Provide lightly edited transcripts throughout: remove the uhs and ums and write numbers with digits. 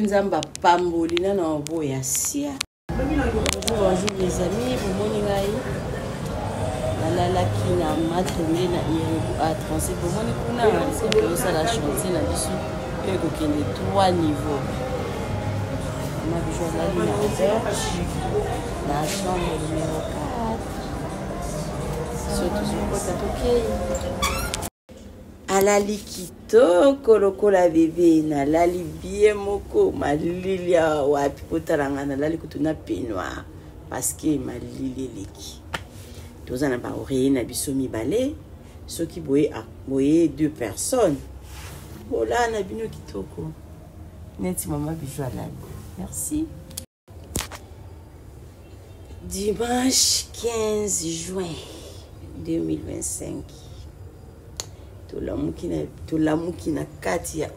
Nzamba pambolina na boya sia. Bonjour les amis, bomoni ngai. Nalalaki na matombe na Irebu à transit. Bomoni kuna c'est ça la chantier na biso. Et kokende 3 niveaux. Ma bijou là na auberge. La chambre numéro 4. Surtout sur côté alali kitoko lokola bébé na lali bien moko malili wapi kotalanga na lali kutuna peignoir parce que malili leki tozana ba oreiller na biso mibale soki boye 2 personnes bola na bino kitoko neti mama bijou alali. Merci. Dimanche 15 juin 2025 tolamuki na kati ya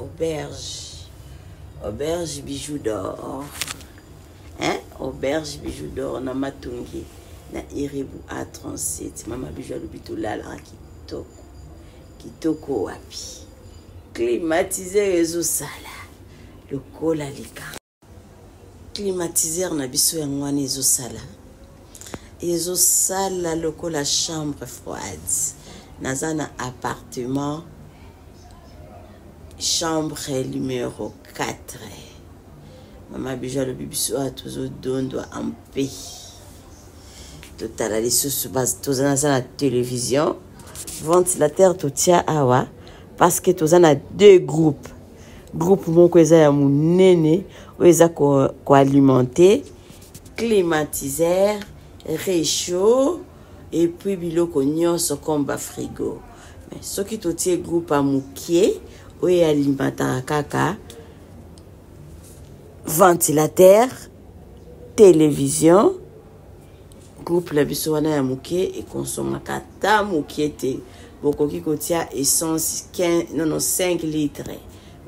auberge bijou d'or, hein, auberge bijou d'or na matungi na Irebu A37. Mama bijou alobi tolala kitoko wapi climatiseur ezosala lokola lika climatiseur na biso yango wana ezosala lokola chambre froide. Nazana appartement chambre numéro 4. Mama bijou le bibiso a toujours dondo en paix. Totala les sous base tozana la télévision, ventilateur totia awa parce que tozana 2 groupes. Groupe moko eza ya munene o eza ko alimenter, climatiseur, réchaud et puis biloko nyonso comme ba frigo. Mais ce qui totie groupe à mukie ou alimenta kaka ventilateur, télévision. Groupe la biso wana ya mukie et consomme kata mukie te bokoki kotia essence 5 litres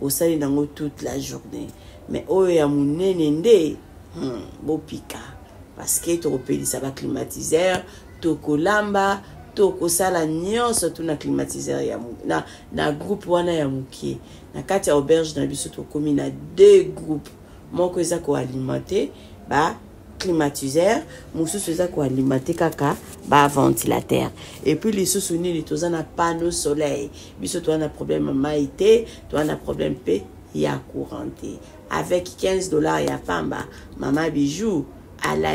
au sali nango toute la journée. Mais oyo ya munene nde bopika parce que to repelisa ba climatiseur toko lamba toko sala nyonso tuna climatiseur ya na groupe wana ya mukie na kati ya auberge na biso tokomi na 2 groupes moko eza ko alimenter ba climatiseur mosusu eza ko alimenter kaka ba ventilateur et puis les sous nini toza na panneau soleil biso to na problème maïté to na problème pe ya couranté avec $15 ya pamba mama bijou à la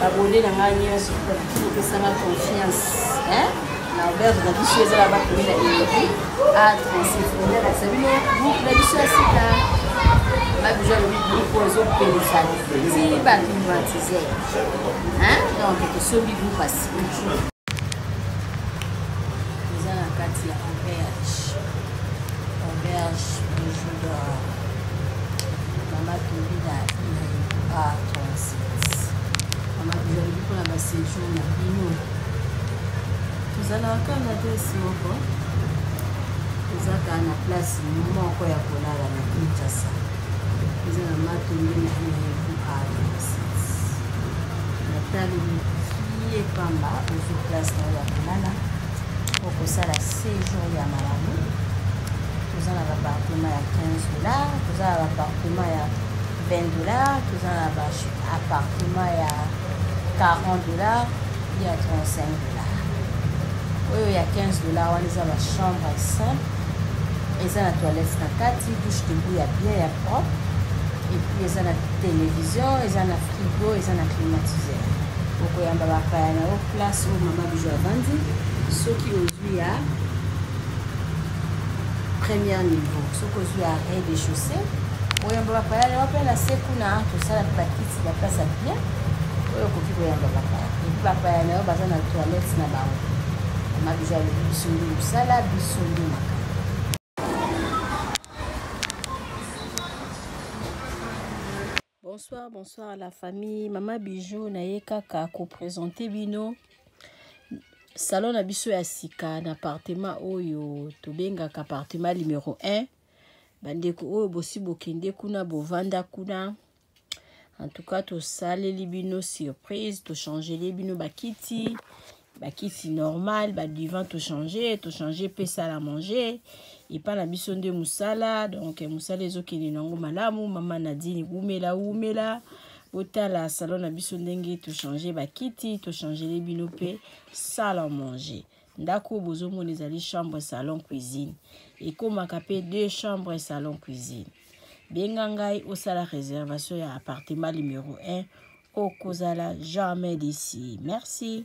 abonné na ngani yesu pour ça ma confiance hein na auberge na biso ezala ba komina Irebu A37 la sabine groupe la biso asika ma bijou le groupe ozo pelisa si ba climatiseur hein donc que ce groupe passe ezala kati ya auberge bijou d'or mama tobina A37 mama bijou le pour la séjour na bino tozala kana tesi moko tozaka na place moko ya kolala na Kinshasa ezala matongi na Irebu A37 natali miki pamba ozo place na ya kolala okosala séjour ya malamu tozala na appartement ya $15 tozala na appartement ya $20 tozala na appartement ya $40 ya $35 oyo ya $15 wana eza ba chambre simple eza na toilette na kati douche debout ya bien ya propre et puis eza na télévision eza na frigo eza na climatiseur okoyamba bapaya na yo place oyo mama bijou avandi soki ozwi ya premier niveau soki ozwi ya rez-de-chaussée oyamba bapaya na yo mpe na se kuna tosala bakiti ya place ya bien oyo okoki koyamba bapaya epuis bapaya na yo baza na toilette na bango mama bijou alobi biso nde mosala biso nde makambo. Bonsoir la famille. Mama bijou na ye kaka ko présenter bino salon na biso ya sika na appartement oyo tobengaka appartement numéro 1 bandeko oyo bosi bokende kuna bovanda kuna en tout cas to saleli bino surprise to changer bino bakiti bakiti normal, divan to changer pe sala manger et pas la mission de musala. Donc musala ezokende nango malamu, mama Nadine umela botala salon na biso ndenge to changer bakiti, to changer les bino pe sala manger. Ndako bozomona ezali chambre salon cuisine et komaka pe 2 chambres salon cuisine. Benga ngai osala réservation ya appartement numéro 1 okozala jamais d'ici. Merci.